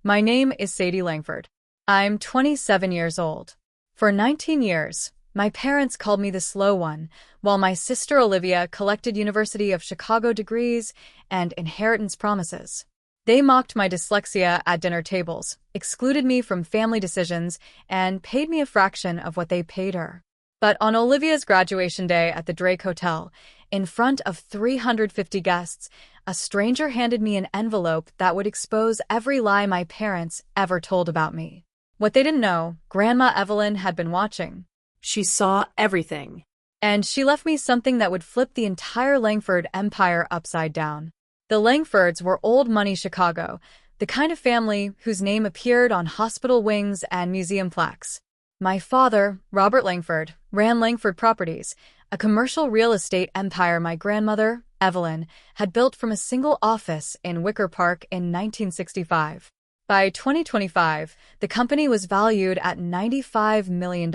My name is Sadie Langford. I'm 27 years old. For 19 years, my parents called me the slow one, while my sister Olivia collected University of Chicago degrees and inheritance promises. They mocked my dyslexia at dinner tables, excluded me from family decisions, and paid me a fraction of what they paid her. But on Olivia's graduation day at the Drake Hotel, in front of 350 guests, a stranger handed me an envelope that would expose every lie my parents ever told about me. What they didn't know, Grandma Evelyn had been watching. She saw everything. And she left me something that would flip the entire Langford empire upside down. The Langfords were old money Chicago, the kind of family whose name appeared on hospital wings and museum plaques. My father, Robert Langford, ran Langford Properties, a commercial real estate empire my grandmother, Evelyn, had built from a single office in Wicker Park in 1965. By 2025, the company was valued at $95 million.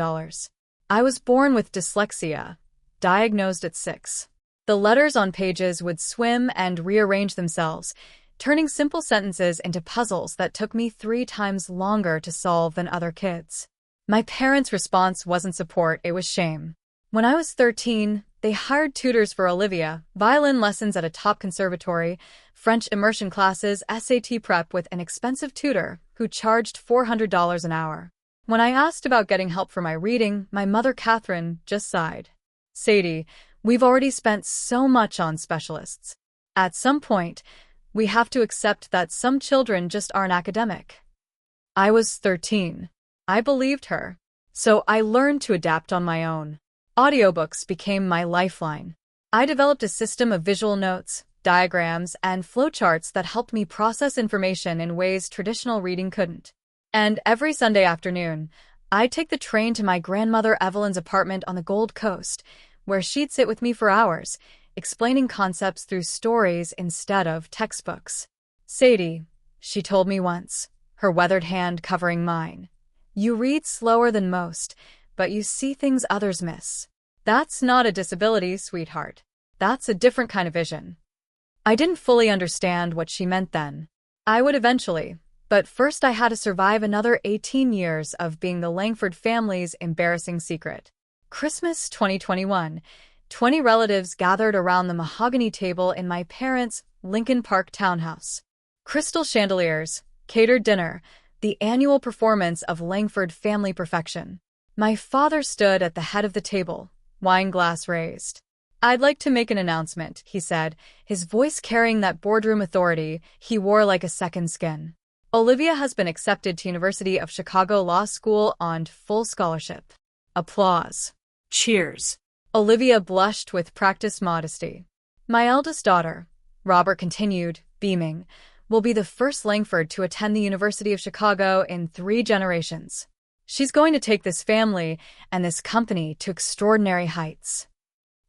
I was born with dyslexia, diagnosed at 6. The letters on pages would swim and rearrange themselves, turning simple sentences into puzzles that took me 3 times longer to solve than other kids. My parents' response wasn't support, it was shame. When I was 13, they hired tutors for Olivia, violin lessons at a top conservatory, French immersion classes, SAT prep with an expensive tutor who charged $400 an hour. When I asked about getting help for my reading, my mother, Catherine, just sighed. Sadie, we've already spent so much on specialists. At some point, we have to accept that some children just aren't academic. I was 13. I believed her. So I learned to adapt on my own. Audiobooks became my lifeline. I developed a system of visual notes, diagrams, and flowcharts that helped me process information in ways traditional reading couldn't. And every Sunday afternoon, I'd take the train to my grandmother Evelyn's apartment on the Gold Coast, where she'd sit with me for hours, explaining concepts through stories instead of textbooks. Sadie, she told me once, her weathered hand covering mine. You read slower than most, but you see things others miss. That's not a disability, sweetheart. That's a different kind of vision. I didn't fully understand what she meant then. I would eventually, but first I had to survive another 18 years of being the Langford family's embarrassing secret. Christmas 2021. 20 relatives gathered around the mahogany table in my parents' Lincoln Park townhouse. Crystal chandeliers, catered dinner, the annual performance of Langford family perfection. My father stood at the head of the table, wine glass raised. I'd like to make an announcement, he said, his voice carrying that boardroom authority he wore like a second skin. Olivia has been accepted to University of Chicago Law School on full scholarship. Applause. Cheers. Olivia blushed with practiced modesty. My eldest daughter, Robert continued, beaming, will be the first Langford to attend the University of Chicago in 3 generations. She's going to take this family and this company to extraordinary heights.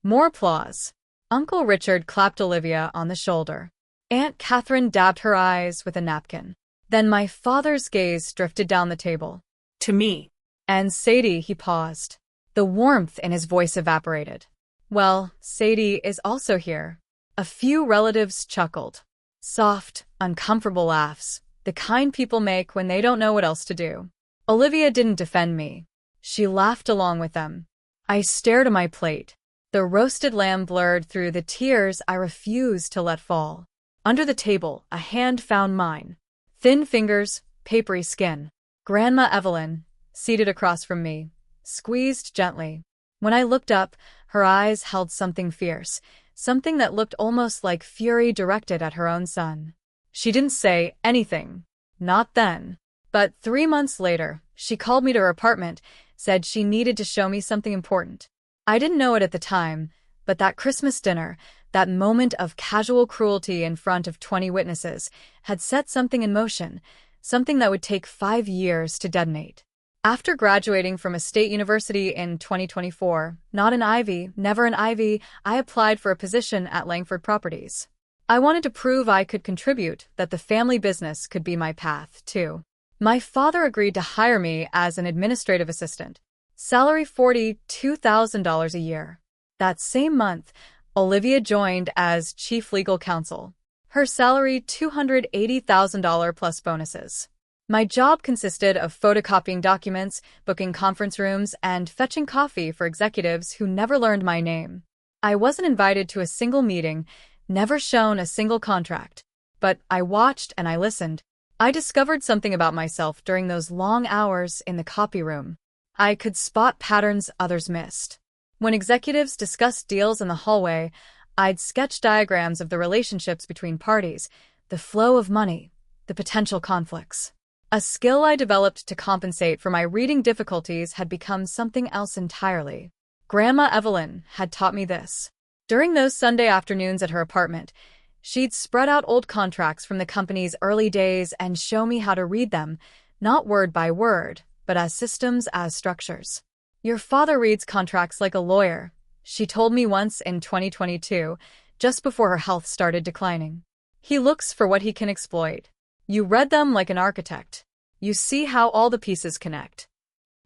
More applause. Uncle Richard clapped Olivia on the shoulder. Aunt Catherine dabbed her eyes with a napkin. Then my father's gaze drifted down the table. To me. And Sadie, he paused. The warmth in his voice evaporated. Well, Sadie is also here. A few relatives chuckled. Soft, uncomfortable laughs, the kind people make when they don't know what else to do. Olivia didn't defend me. She laughed along with them. I stared at my plate. The roasted lamb blurred through the tears I refused to let fall. Under the table, a hand found mine. Thin fingers, papery skin. Grandma Evelyn, seated across from me, squeezed gently. When I looked up, her eyes held something fierce, something that looked almost like fury directed at her own son. She didn't say anything. Not then. But 3 months later, she called me to her apartment, said she needed to show me something important. I didn't know it at the time, but that Christmas dinner, that moment of casual cruelty in front of 20 witnesses, had set something in motion, something that would take 5 years to detonate. After graduating from a state university in 2024, not an Ivy, never an Ivy, I applied for a position at Langford Properties. I wanted to prove I could contribute, that the family business could be my path, too. My father agreed to hire me as an administrative assistant. Salary $42,000 a year. That same month, Olivia joined as chief legal counsel. Her salary $280,000 plus bonuses. My job consisted of photocopying documents, booking conference rooms, and fetching coffee for executives who never learned my name. I wasn't invited to a single meeting, never shown a single contract. But I watched and I listened. I discovered something about myself during those long hours in the copy room. I could spot patterns others missed. When executives discussed deals in the hallway, I'd sketch diagrams of the relationships between parties, the flow of money, the potential conflicts. A skill I developed to compensate for my reading difficulties had become something else entirely. Grandma Evelyn had taught me this. During those Sunday afternoons at her apartment, she'd spread out old contracts from the company's early days and show me how to read them, not word by word, but as systems, as structures. Your father reads contracts like a lawyer, she told me once in 2022, just before her health started declining. He looks for what he can exploit. You read them like an architect. You see how all the pieces connect.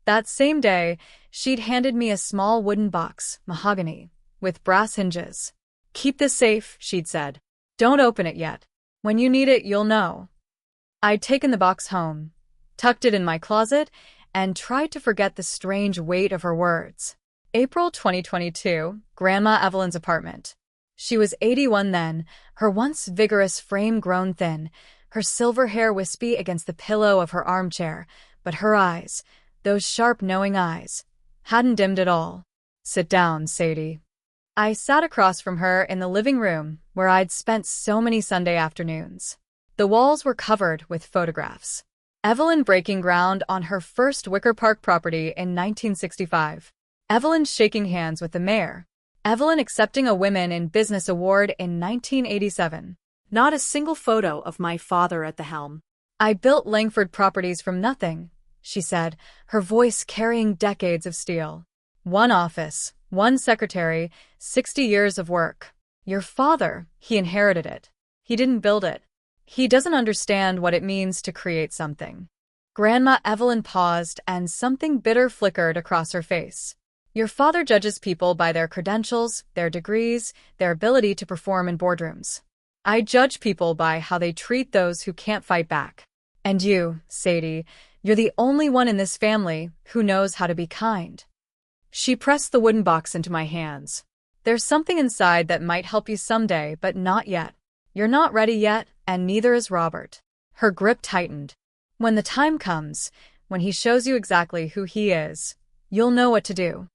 That same day, she'd handed me a small wooden box, mahogany, with brass hinges. Keep this safe, she'd said. Don't open it yet. When you need it, you'll know. I'd taken the box home, tucked it in my closet, and tried to forget the strange weight of her words. April 2022, Grandma Evelyn's apartment. She was 81 then, her once vigorous frame grown thin, her silver hair wispy against the pillow of her armchair, but her eyes, those sharp, knowing eyes, hadn't dimmed at all. Sit down, Sadie. I sat across from her in the living room, where I'd spent so many Sunday afternoons. The walls were covered with photographs. Evelyn breaking ground on her first Wicker Park property in 1965. Evelyn shaking hands with the mayor. Evelyn accepting a Women in Business award in 1987. Not a single photo of my father at the helm. I built Langford Properties from nothing, she said, her voice carrying decades of steel. One office, one secretary, 60 years of work. Your father, he inherited it. He didn't build it. He doesn't understand what it means to create something. Grandma Evelyn paused and something bitter flickered across her face. Your father judges people by their credentials, their degrees, their ability to perform in boardrooms. I judge people by how they treat those who can't fight back. And you, Sadie, you're the only one in this family who knows how to be kind. She pressed the wooden box into my hands. There's something inside that might help you someday, but not yet. You're not ready yet, and neither is Robert. Her grip tightened. When the time comes, when he shows you exactly who he is, you'll know what to do.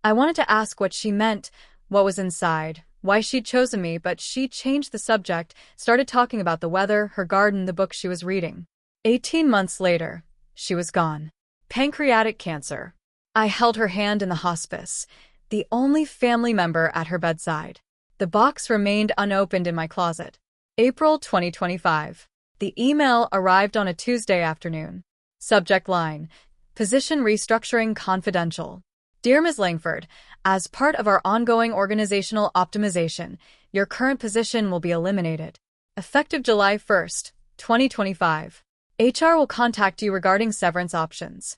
I wanted to ask what she meant, what was inside, why she'd chosen me, but she changed the subject, started talking about the weather, her garden, the book she was reading. 18 months later, she was gone. Pancreatic cancer. I held her hand in the hospice, the only family member at her bedside. The box remained unopened in my closet. April 2025. The email arrived on a Tuesday afternoon. Subject line: Position restructuring confidential. Dear Ms. Langford, as part of our ongoing organizational optimization, your current position will be eliminated. Effective July 1st, 2025. HR will contact you regarding severance options.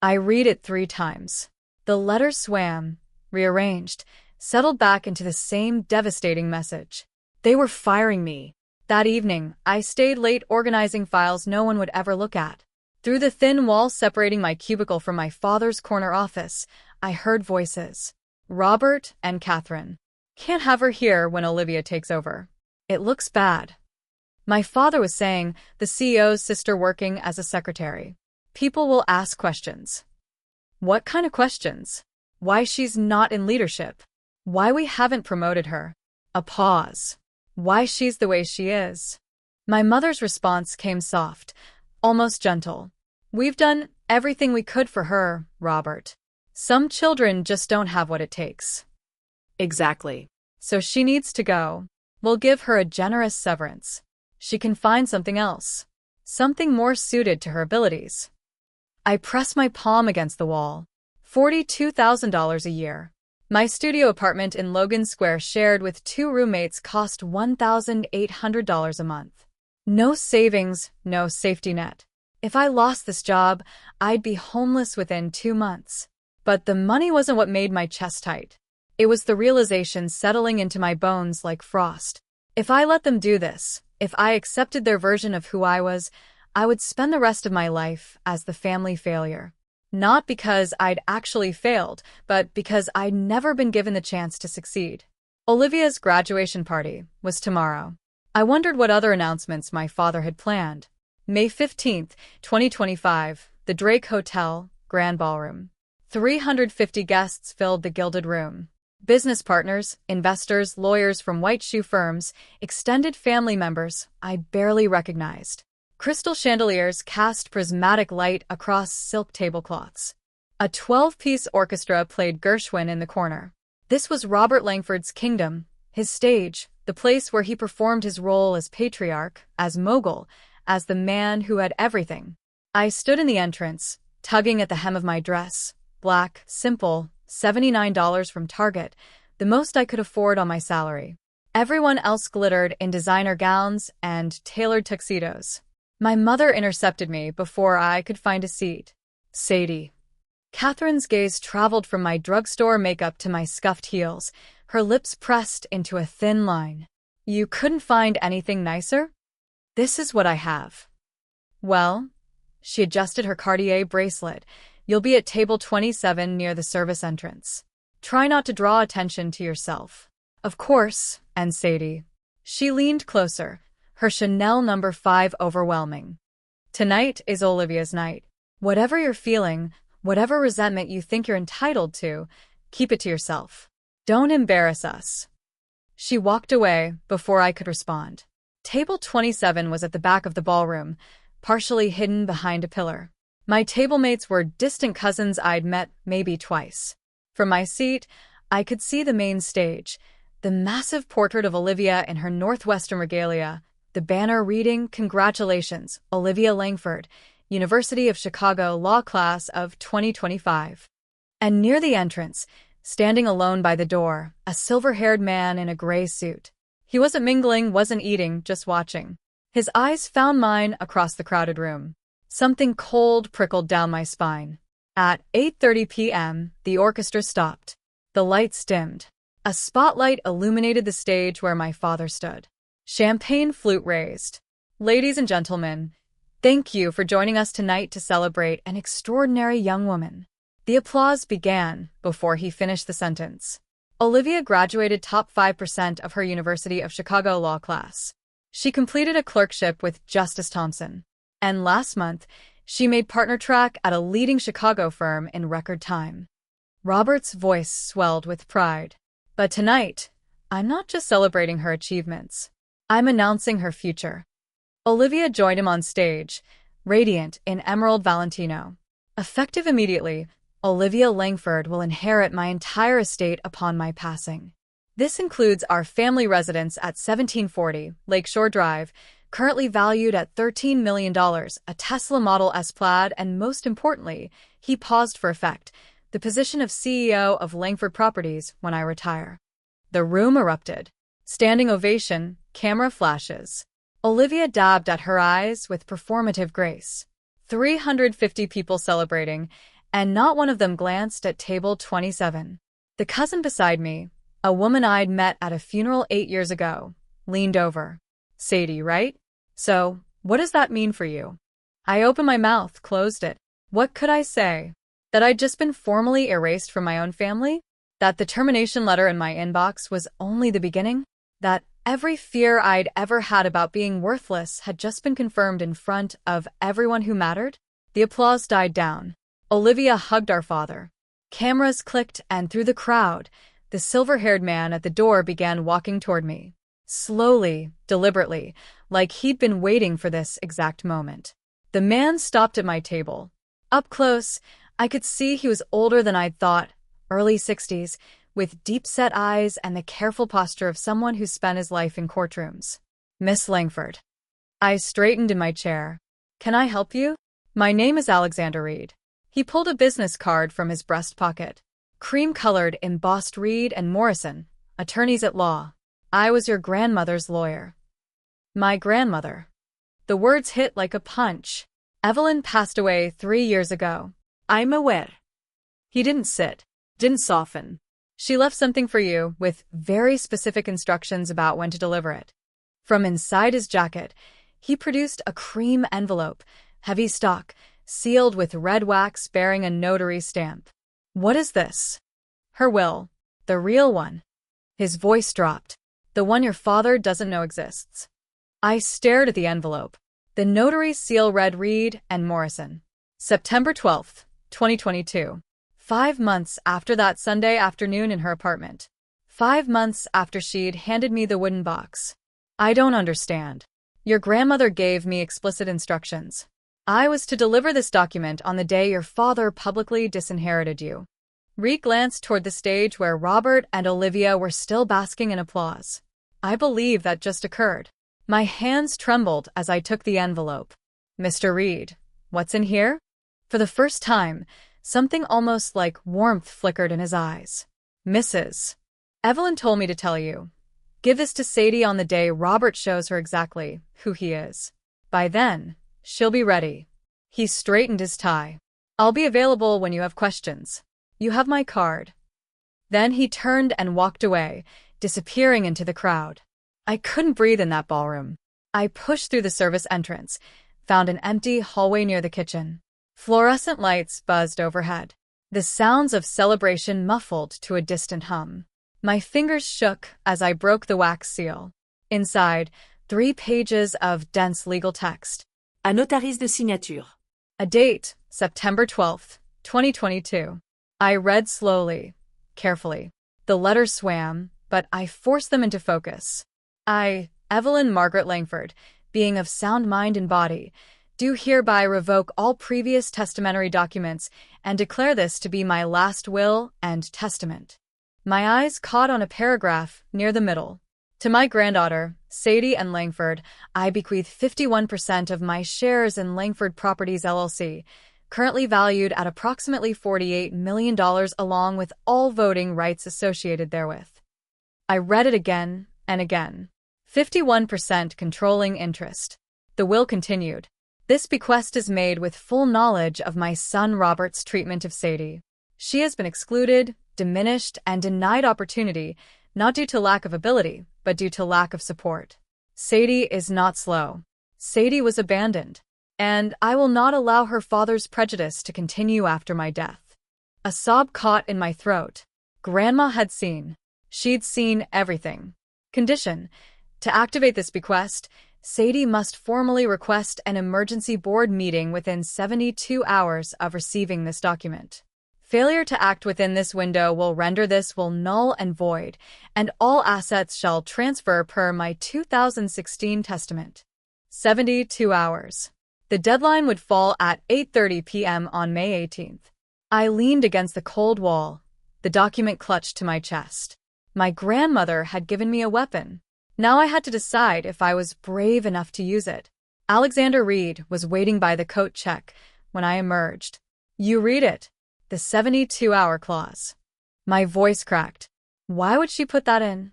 I read it 3 times. The letter swam, rearranged, settled back into the same devastating message. They were firing me. That evening, I stayed late organizing files no one would ever look at. Through the thin wall separating my cubicle from my father's corner office, I heard voices. Robert and Catherine. Can't have her here when Olivia takes over. It looks bad. My father was saying, the CEO's sister working as a secretary. People will ask questions. What kind of questions? Why she's not in leadership? Why we haven't promoted her? A pause. Why she's the way she is? My mother's response came soft, almost gentle. We've done everything we could for her, Robert. Some children just don't have what it takes. Exactly. So she needs to go. We'll give her a generous severance. She can find something else. Something more suited to her abilities. I press my palm against the wall. $42,000 a year. My studio apartment in Logan Square shared with 2 roommates cost $1,800 a month. No savings, no safety net. If I lost this job, I'd be homeless within 2 months. But the money wasn't what made my chest tight. It was the realization settling into my bones like frost. If I let them do this, if I accepted their version of who I was, I would spend the rest of my life as the family failure. Not because I'd actually failed, but because I'd never been given the chance to succeed. Olivia's graduation party was tomorrow. I wondered what other announcements my father had planned. May 15th, 2025, the Drake Hotel, Grand Ballroom. 350 guests filled the gilded room. Business partners, investors, lawyers from white shoe firms, extended family members I barely recognized. Crystal chandeliers cast prismatic light across silk tablecloths. A 12-piece orchestra played Gershwin in the corner. This was Robert Langford's kingdom, his stage, the place where he performed his role as patriarch, as mogul, as the man who had everything. I stood in the entrance, tugging at the hem of my dress. Black, simple, $79 from Target, the most I could afford on my salary. Everyone else glittered in designer gowns and tailored tuxedos. My mother intercepted me before I could find a seat. Sadie. Catherine's gaze traveled from my drugstore makeup to my scuffed heels, her lips pressed into a thin line. You couldn't find anything nicer? This is what I have. Well, she adjusted her Cartier bracelet. You'll be at table 27 near the service entrance. Try not to draw attention to yourself. Of course, and Sadie. She leaned closer, her Chanel No. 5 overwhelming. Tonight is Olivia's night. Whatever you're feeling, whatever resentment you think you're entitled to, keep it to yourself. Don't embarrass us. She walked away before I could respond. Table 27 was at the back of the ballroom, partially hidden behind a pillar. My tablemates were distant cousins I'd met maybe twice. From my seat, I could see the main stage, the massive portrait of Olivia in her Northwestern regalia, the banner reading, "Congratulations, Olivia Langford, University of Chicago Law Class of 2025. And near the entrance, standing alone by the door, a silver-haired man in a gray suit. He wasn't mingling, wasn't eating, just watching. His eyes found mine across the crowded room. Something cold prickled down my spine. At 8:30 p.m., the orchestra stopped. The lights dimmed. A spotlight illuminated the stage where my father stood. Champagne flute raised. Ladies and gentlemen, thank you for joining us tonight to celebrate an extraordinary young woman. The applause began before he finished the sentence. Olivia graduated top 5% of her University of Chicago law class. She completed a clerkship with Justice Thompson. And last month, she made partner track at a leading Chicago firm in record time. Robert's voice swelled with pride. But tonight, I'm not just celebrating her achievements. I'm announcing her future. Olivia joined him on stage, radiant in emerald Valentino. Effective immediately, Olivia Langford will inherit my entire estate upon my passing. This includes our family residence at 1740 Lakeshore Drive, currently valued at $13 million, a Tesla Model S Plaid, and most importantly, he paused for effect, the position of CEO of Langford Properties when I retire. The room erupted. Standing ovation, camera flashes. Olivia dabbed at her eyes with performative grace. 350 people celebrating, and not one of them glanced at table 27. The cousin beside me, a woman I'd met at a funeral 8 years ago, leaned over. Sadie, right? So, what does that mean for you? I opened my mouth, closed it. What could I say? That I'd just been formally erased from my own family? That the termination letter in my inbox was only the beginning? That every fear I'd ever had about being worthless had just been confirmed in front of everyone who mattered? The applause died down. Olivia hugged our father. Cameras clicked, and through the crowd, the silver-haired man at the door began walking toward me. Slowly, deliberately, like he'd been waiting for this exact moment. The man stopped at my table. Up close, I could see he was older than I'd thought, early 60s, with deep-set eyes and the careful posture of someone who spent his life in courtrooms. Miss Langford. I straightened in my chair. Can I help you? My name is Alexander Reed. He pulled a business card from his breast pocket. Cream-colored, embossed Reed and Morrison, attorneys at law. I was your grandmother's lawyer. My grandmother. The words hit like a punch. Evelyn passed away 3 years ago. I'm aware. He didn't sit, didn't soften. She left something for you, with very specific instructions about when to deliver it. From inside his jacket, He produced a cream envelope, heavy stock, sealed with red wax bearing a notary stamp. What is this? Her will. The real one. His voice dropped. The one your father doesn't know exists. I stared at the envelope. The notary seal read Reed and Morrison. September 12th, 2022. 5 months after that Sunday afternoon in her apartment. 5 months after she'd handed me the wooden box. I don't understand. Your grandmother gave me explicit instructions. I was to deliver this document on the day your father publicly disinherited you. Reed glanced toward the stage where Robert and Olivia were still basking in applause. I believe that just occurred. My hands trembled as I took the envelope. Mr. Reed, what's in here? For the first time, something almost like warmth flickered in his eyes. Mrs. Evelyn told me to tell you. Give this to Sadie on the day Robert shows her exactly who he is. By then, she'll be ready. He straightened his tie. I'll be available when you have questions. You have my card. Then he turned and walked away, disappearing into the crowd. I couldn't breathe in that ballroom. I pushed through the service entrance, found an empty hallway near the kitchen. Fluorescent lights buzzed overhead. The sounds of celebration muffled to a distant hum. My fingers shook as I broke the wax seal. Inside, 3 pages of dense legal text. À notarise de signature. A date, September 12th, 2022. I read slowly, carefully. The letters swam, but I forced them into focus. I, Evelyn Margaret Langford, being of sound mind and body, do hereby revoke all previous testamentary documents and declare this to be my last will and testament. My eyes caught on a paragraph near the middle. To my granddaughter, Sadie N. Langford, I bequeath 51% of my shares in Langford Properties LLC, currently valued at approximately $48 million along with all voting rights associated therewith. I read it again and again. 51% controlling interest. The will continued. This bequest is made with full knowledge of my son Robert's treatment of Sadie. She has been excluded, diminished, and denied opportunity, not due to lack of ability, but due to lack of support. Sadie is not slow. Sadie was abandoned, and I will not allow her father's prejudice to continue after my death. A sob caught in my throat. Grandma had seen. She'd seen everything. Condition: to activate this bequest, Sadie must formally request an emergency board meeting within 72 hours of receiving this document. Failure to act within this window will render this will null and void, and all assets shall transfer per my 2016 testament. 72 hours. The deadline would fall at 8:30 p.m. on May 18th. I leaned against the cold wall, the document clutched to my chest. My grandmother had given me a weapon. Now I had to decide if I was brave enough to use it. Alexander Reed was waiting by the coat check when I emerged. You read it. The 72-hour clause. My voice cracked. Why would she put that in?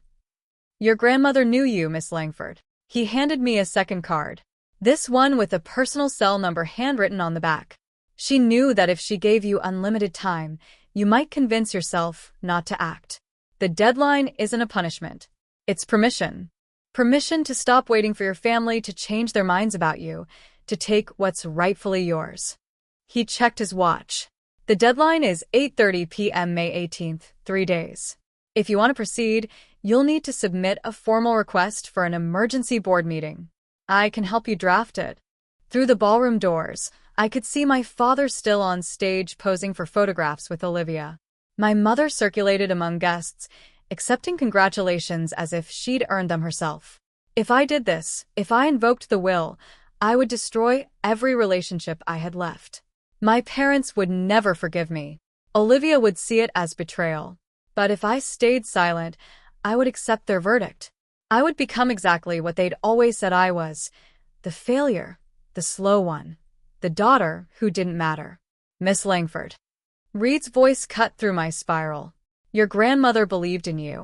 Your grandmother knew you, Miss Langford. He handed me a second card. This one with a personal cell number handwritten on the back. She knew that if she gave you unlimited time, you might convince yourself not to act. The deadline isn't a punishment. It's permission. Permission to stop waiting for your family to change their minds about you, to take what's rightfully yours. He checked his watch. The deadline is 8:30 p.m. May 18th, 3 days. If you want to proceed, you'll need to submit a formal request for an emergency board meeting. I can help you draft it. Through the ballroom doors, I could see my father still on stage posing for photographs with Olivia. My mother circulated among guests, accepting congratulations as if she'd earned them herself. If I did this, if I invoked the will, I would destroy every relationship I had left. My parents would never forgive me. Olivia would see it as betrayal. But if I stayed silent, I would accept their verdict. I would become exactly what they'd always said I was: the failure, the slow one, the daughter who didn't matter. Miss Langford. Reed's voice cut through my spiral. Your grandmother believed in you.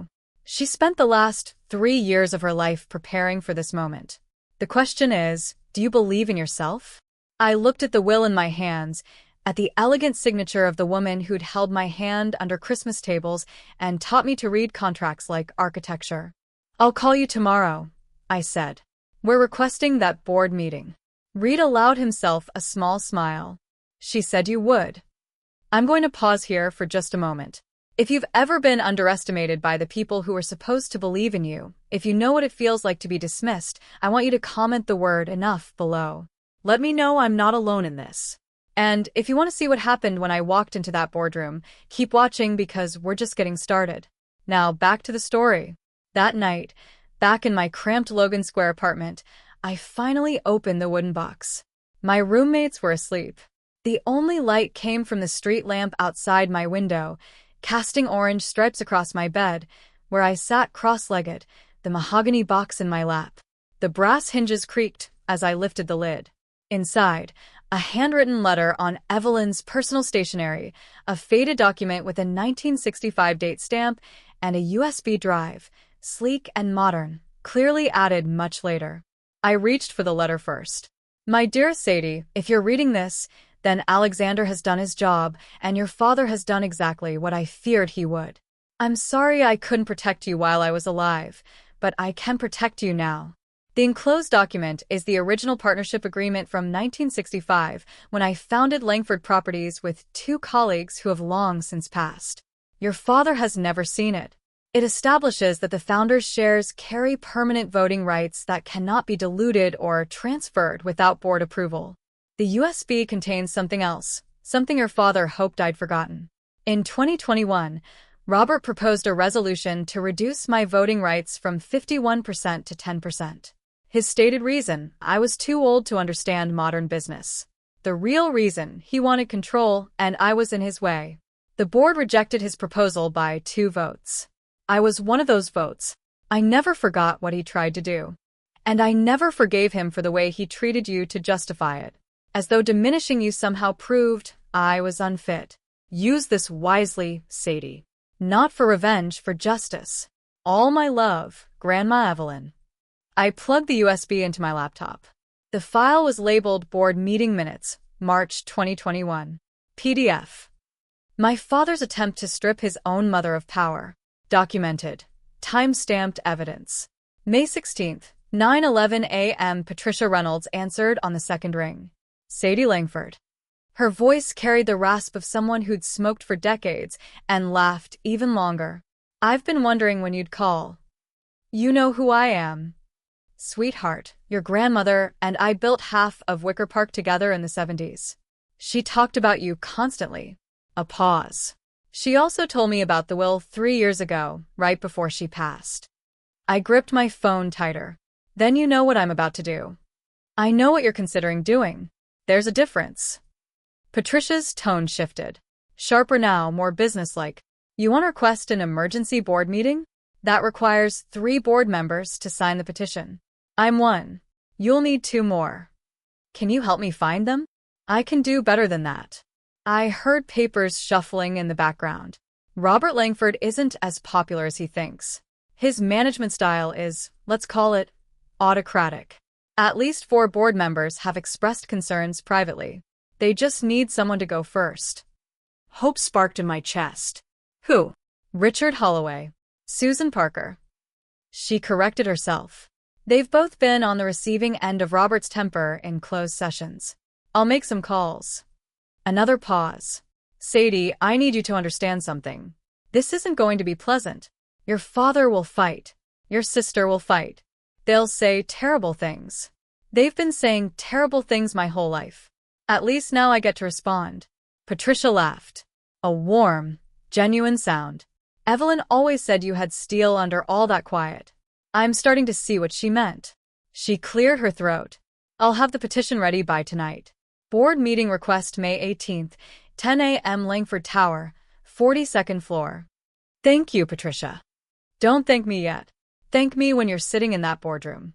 She spent the last 3 years of her life preparing for this moment. The question is, do you believe in yourself? I looked at the will in my hands, at the elegant signature of the woman who'd held my hand under Christmas tables and taught me to read contracts like architecture. I'll call you tomorrow, I said. We're requesting that board meeting. Reed allowed himself a small smile. She said you would. I'm going to pause here for just a moment. If you've ever been underestimated by the people who are supposed to believe in you, if you know what it feels like to be dismissed, I want you to comment the word enough below. Let me know I'm not alone in this. And if you want to see what happened when I walked into that boardroom, keep watching because we're just getting started. Now back to the story. That night, back in my cramped Logan Square apartment, I finally opened the wooden box. My roommates were asleep. The only light came from the street lamp outside my window, casting orange stripes across my bed, where I sat cross-legged, the mahogany box in my lap. The brass hinges creaked as I lifted the lid. Inside, a handwritten letter on Evelyn's personal stationery, a faded document with a 1965 date stamp, and a USB drive, sleek and modern, clearly added much later. I reached for the letter first. My dearest Sadie, if you're reading this, then Alexander has done his job, and your father has done exactly what I feared he would. I'm sorry I couldn't protect you while I was alive, but I can protect you now. The enclosed document is the original partnership agreement from 1965 when I founded Langford Properties with 2 colleagues who have long since passed. Your father has never seen it. It establishes that the founders' shares carry permanent voting rights that cannot be diluted or transferred without board approval. The USB contains something else, something your father hoped I'd forgotten. In 2021, Robert proposed a resolution to reduce my voting rights from 51% to 10%. His stated reason, I was too old to understand modern business. The real reason, he wanted control, and I was in his way. The board rejected his proposal by 2 votes. I was one of those votes. I never forgot what he tried to do. And I never forgave him for the way he treated you to justify it. As though diminishing you somehow proved I was unfit. Use this wisely, Sadie. Not for revenge, for justice. All my love, Grandma Evelyn. I plugged the USB into my laptop. The file was labeled Board Meeting Minutes, March 2021. PDF. My father's attempt to strip his own mother of power. Documented. Time-stamped evidence. May 16th, 9:11 a.m. Patricia Reynolds answered on the second ring. Sadie Langford. Her voice carried the rasp of someone who'd smoked for decades and laughed even longer. I've been wondering when you'd call. You know who I am. Sweetheart, your grandmother and I built half of Wicker Park together in the 70s. She talked about you constantly. A pause. She also told me about the will 3 years ago, right before she passed. I gripped my phone tighter. Then you know what I'm about to do. I know what you're considering doing. There's a difference. Patricia's tone shifted. Sharper now, more businesslike. You want to request an emergency board meeting? That requires 3 board members to sign the petition. I'm 1. You'll need 2 more. Can you help me find them? I can do better than that. I heard papers shuffling in the background. Robert Langford isn't as popular as he thinks. His management style is, let's call it, autocratic. At least 4 board members have expressed concerns privately. They just need someone to go first. Hope sparked in my chest. Who? Richard Holloway. Susan Parker. She corrected herself. They've both been on the receiving end of Robert's temper in closed sessions. I'll make some calls. Another pause. Sadie, I need you to understand something. This isn't going to be pleasant. Your father will fight. Your sister will fight. They'll say terrible things. They've been saying terrible things my whole life. At least now I get to respond. Patricia laughed. A warm, genuine sound. Evelyn always said you had steel under all that quiet. I'm starting to see what she meant. She cleared her throat. I'll have the petition ready by tonight. Board meeting request May 18th, 10 a.m. Langford Tower, 42nd floor. Thank you, Patricia. Don't thank me yet. Thank me when you're sitting in that boardroom.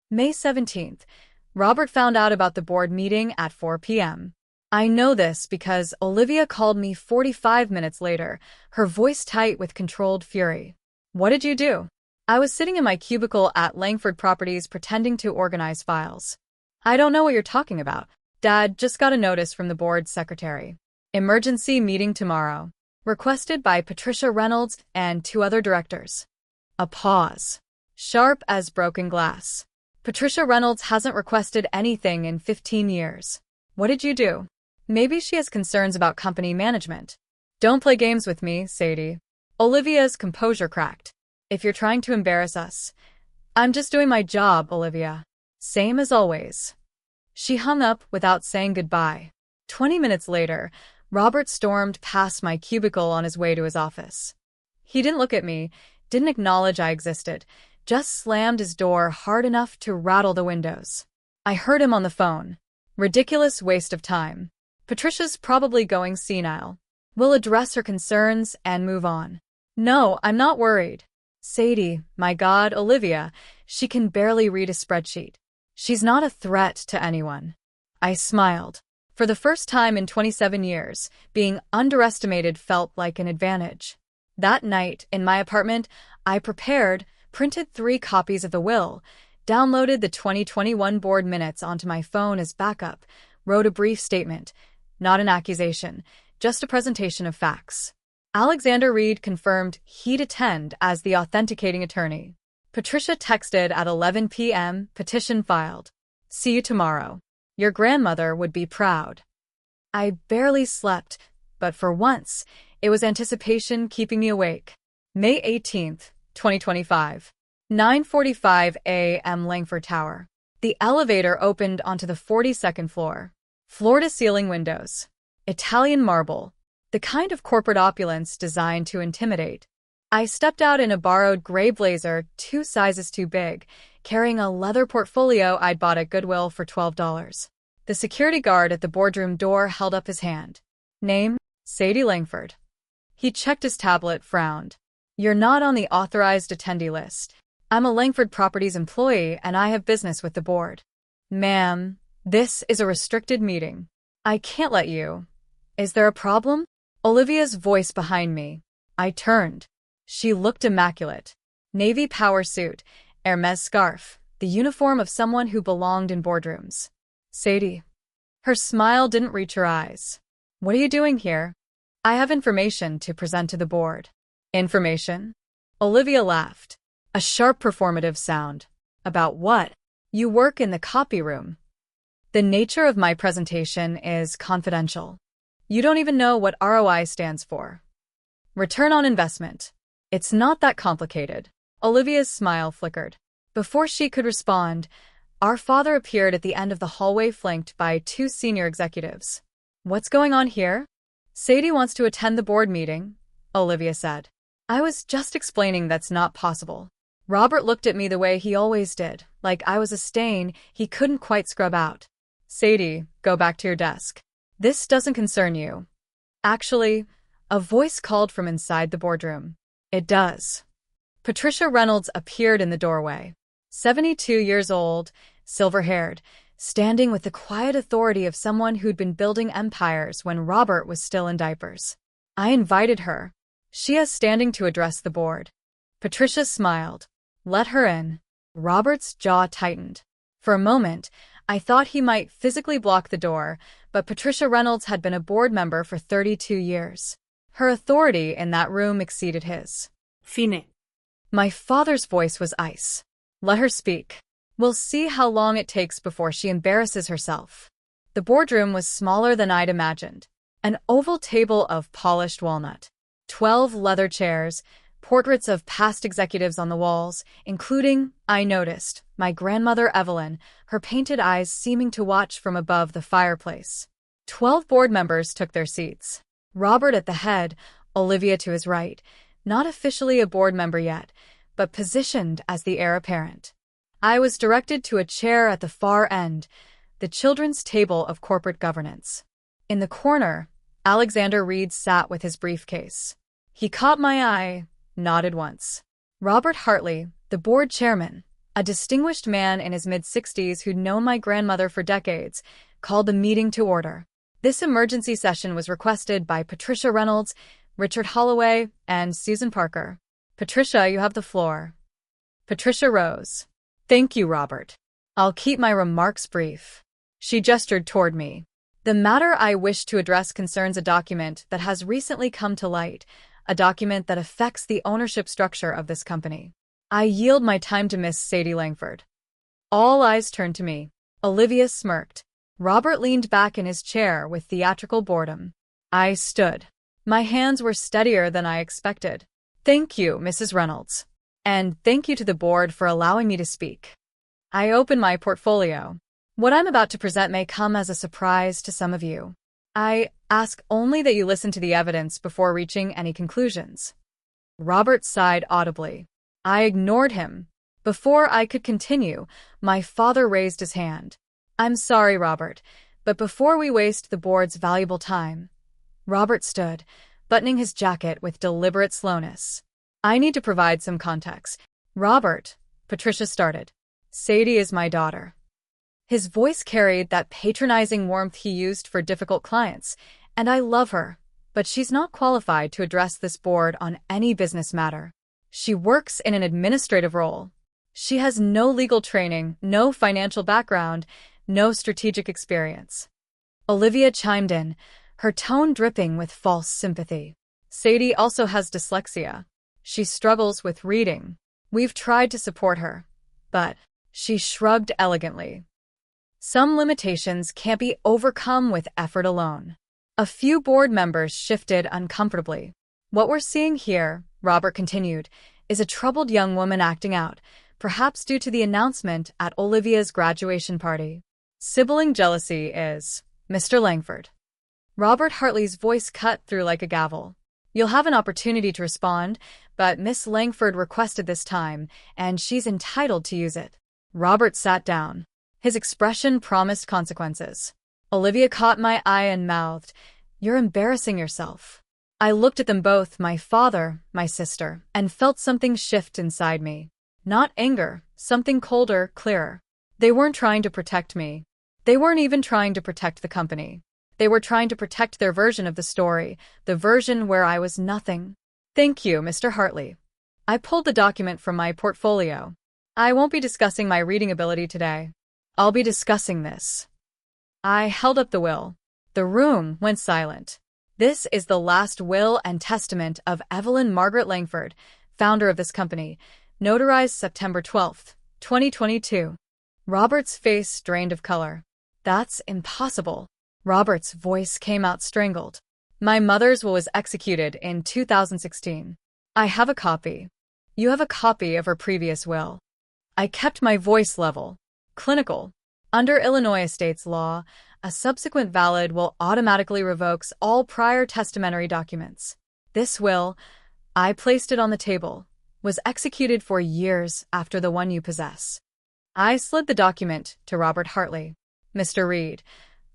May 17th. Robert found out about the board meeting at 4 p.m. I know this because Olivia called me 45 minutes later, her voice tight with controlled fury. What did you do? I was sitting in my cubicle at Langford Properties pretending to organize files. I don't know what you're talking about. Dad just got a notice from the board's secretary. Emergency meeting tomorrow. Requested by Patricia Reynolds and 2 other directors. A pause. Sharp as broken glass. Patricia Reynolds hasn't requested anything in 15 years. What did you do? Maybe she has concerns about company management. Don't play games with me, Sadie. Olivia's composure cracked. If you're trying to embarrass us. I'm just doing my job, Olivia. Same as always. She hung up without saying goodbye. 20 minutes later, Robert stormed past my cubicle on his way to his office. He didn't look at me, didn't acknowledge I existed, just slammed his door hard enough to rattle the windows. I heard him on the phone. Ridiculous waste of time. Patricia's probably going senile. We'll address her concerns and move on. No, I'm not worried. Sadie, my God, Olivia, she can barely read a spreadsheet. She's not a threat to anyone. I smiled. For the first time in 27 years, being underestimated felt like an advantage. That night, in my apartment, I printed 3 copies of the will, downloaded the 2021 board minutes onto my phone as backup, wrote a brief statement, not an accusation, just a presentation of facts. Alexander Reed confirmed he'd attend as the authenticating attorney. Patricia texted at 11 p.m., petition filed. See you tomorrow. Your grandmother would be proud. I barely slept, but for once, it was anticipation keeping me awake. May 18th, 2025. 9:45 a.m. Langford Tower. The elevator opened onto the 42nd floor. Floor-to-ceiling windows. Italian marble. The kind of corporate opulence designed to intimidate. I stepped out in a borrowed gray blazer 2 sizes too big, carrying a leather portfolio I'd bought at Goodwill for $12. The security guard at the boardroom door held up his hand. Name? Sadie Langford. He checked his tablet, frowned. You're not on the authorized attendee list. I'm a Langford Properties employee and I have business with the board. Ma'am, this is a restricted meeting. I can't let you. Is there a problem? Olivia's voice behind me. I turned. She looked immaculate. Navy power suit, Hermes scarf, the uniform of someone who belonged in boardrooms. Sadie. Her smile didn't reach her eyes. What are you doing here? I have information to present to the board. Information? Olivia laughed. A sharp performative sound. About what? You work in the copy room. The nature of my presentation is confidential. You don't even know what ROI stands for. Return on investment. It's not that complicated. Olivia's smile flickered. Before she could respond, our father appeared at the end of the hallway flanked by 2 senior executives. What's going on here? Sadie wants to attend the board meeting, Olivia said. I was just explaining that's not possible. Robert looked at me the way he always did, like I was a stain he couldn't quite scrub out. Sadie, go back to your desk. This doesn't concern you. Actually, a voice called from inside the boardroom. It does. Patricia Reynolds appeared in the doorway. 72 years old, silver-haired, standing with the quiet authority of someone who'd been building empires when Robert was still in diapers. I invited her. She is standing to address the board. Patricia smiled. Let her in. Robert's jaw tightened. For a moment, I thought he might physically block the door, but Patricia Reynolds had been a board member for 32 years. Her authority in that room exceeded his. Fine. My father's voice was ice. Let her speak. We'll see how long it takes before she embarrasses herself. The boardroom was smaller than I'd imagined. An oval table of polished walnut. 12 leather chairs, portraits of past executives on the walls, including, I noticed, my grandmother Evelyn, her painted eyes seeming to watch from above the fireplace. 12 board members took their seats. Robert at the head, Olivia to his right, not officially a board member yet, but positioned as the heir apparent. I was directed to a chair at the far end, the children's table of corporate governance. In the corner, Alexander Reed sat with his briefcase. He caught my eye, nodded once. Robert Hartley, the board chairman, a distinguished man in his mid-60s who'd known my grandmother for decades, called the meeting to order. This emergency session was requested by Patricia Reynolds, Richard Holloway, and Susan Parker. Patricia, you have the floor. Patricia rose. Thank you, Robert. I'll keep my remarks brief. She gestured toward me. The matter I wish to address concerns a document that has recently come to light, a document that affects the ownership structure of this company. I yield my time to Miss Sadie Langford. All eyes turned to me. Olivia smirked. Robert leaned back in his chair with theatrical boredom. I stood. My hands were steadier than I expected. Thank you, Mrs. Reynolds. And thank you to the board for allowing me to speak. I opened my portfolio. What I'm about to present may come as a surprise to some of you. I ask only that you listen to the evidence before reaching any conclusions. Robert sighed audibly. I ignored him. Before I could continue, my father raised his hand. I'm sorry, Robert, but before we waste the board's valuable time. Robert stood, buttoning his jacket with deliberate slowness. I need to provide some context. Robert, Patricia started. Sadie is my daughter. His voice carried that patronizing warmth he used for difficult clients, and I love her, but she's not qualified to address this board on any business matter. She works in an administrative role. She has no legal training, no financial background, no strategic experience. Olivia chimed in, her tone dripping with false sympathy. Sadie also has dyslexia. She struggles with reading. We've tried to support her, but she shrugged elegantly. Some limitations can't be overcome with effort alone. A few board members shifted uncomfortably. What we're seeing here, Robert continued, is a troubled young woman acting out, perhaps due to the announcement at Olivia's graduation party. Sibling jealousy is, Mr. Langford. Robert Hartley's voice cut through like a gavel. You'll have an opportunity to respond, but Miss Langford requested this time, and she's entitled to use it. Robert sat down. His expression promised consequences. Olivia caught my eye and mouthed, You're embarrassing yourself. I looked at them both, my father, my sister, and felt something shift inside me. Not anger, something colder, clearer. They weren't trying to protect me. They weren't even trying to protect the company. They were trying to protect their version of the story, the version where I was nothing. Thank you, Mr. Hartley. I pulled the document from my portfolio. I won't be discussing my reading ability today. I'll be discussing this. I held up the will. The room went silent. This is the last will and testament of Evelyn Margaret Langford, founder of this company, notarized September 12th, 2022. Robert's face drained of color. That's impossible. Robert's voice came out strangled. My mother's will was executed in 2016. I have a copy. You have a copy of her previous will. I kept my voice level. Clinical. Under Illinois estates law, a subsequent valid will automatically revokes all prior testamentary documents. This will, I placed it on the table, was executed for years after the one you possess. I slid the document to Robert Hartley. Mr. Reed.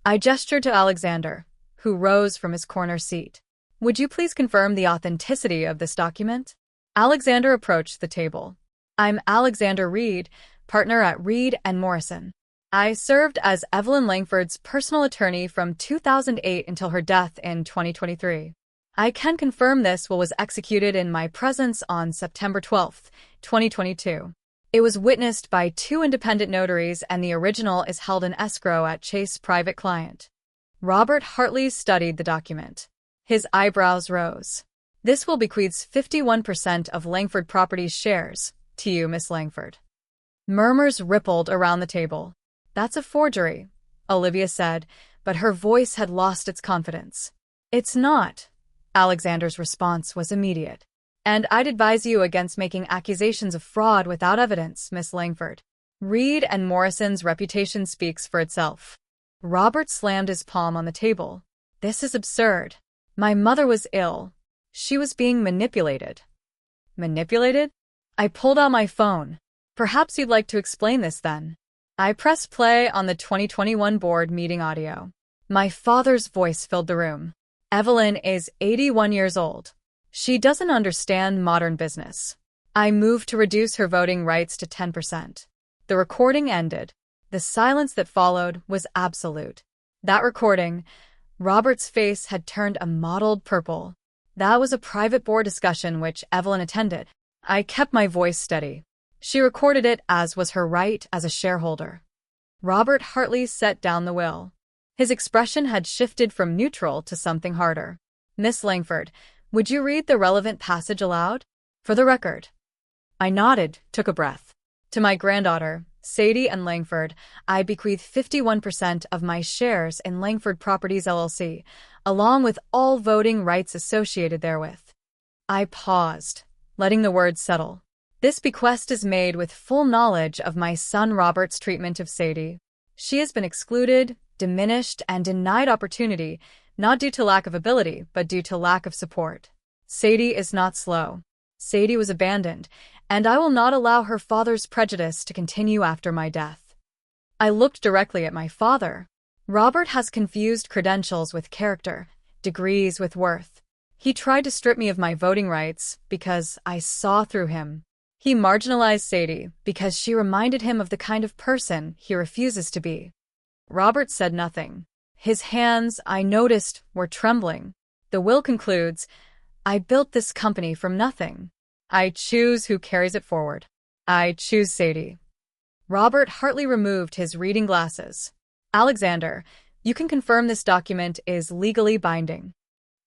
I gestured to Alexander, who rose from his corner seat. Would you please confirm the authenticity of this document? Alexander approached the table. I'm Alexander Reed, partner at Reed and Morrison. I served as Evelyn Langford's personal attorney from 2008 until her death in 2023. I can confirm this will was executed in my presence on September 12th, 2022. It was witnessed by 2 independent notaries and the original is held in escrow at Chase Private Client. Robert Hartley studied the document. His eyebrows rose. This will bequeaths 51% of Langford Properties shares to you, Miss Langford. Murmurs rippled around the table. That's a forgery, Olivia said, but her voice had lost its confidence. It's not. Alexander's response was immediate. And I'd advise you against making accusations of fraud without evidence, Miss Langford. Reed and Morrison's reputation speaks for itself. Robert slammed his palm on the table. This is absurd. My mother was ill. She was being manipulated. Manipulated? I pulled out my phone. Perhaps you'd like to explain this then. I pressed play on the 2021 board meeting audio. My father's voice filled the room. Evelyn is 81 years old. She doesn't understand modern business. I moved to reduce her voting rights to 10%. The recording ended. The silence that followed was absolute. That recording, Robert's face had turned a mottled purple. That was a private board discussion which Evelyn attended. I kept my voice steady. She recorded it as was her right as a shareholder. Robert Hartley set down the will. His expression had shifted from neutral to something harder. Miss Langford, would you read the relevant passage aloud? For the record. I nodded, took a breath. To my granddaughter, Sadie and Langford, I bequeath 51% of my shares in Langford Properties LLC, along with all voting rights associated therewith. I paused, letting the words settle. This bequest is made with full knowledge of my son Robert's treatment of Sadie. She has been excluded, diminished, and denied opportunity, not due to lack of ability, but due to lack of support. Sadie is not slow. Sadie was abandoned, and I will not allow her father's prejudice to continue after my death. I looked directly at my father. Robert has confused credentials with character, degrees with worth. He tried to strip me of my voting rights because I saw through him. He marginalized Sadie because she reminded him of the kind of person he refuses to be. Robert said nothing. His hands, I noticed, were trembling. The will concludes, I built this company from nothing. I choose who carries it forward. I choose Sadie. Robert Hartley removed his reading glasses. Alexander, you can confirm this document is legally binding.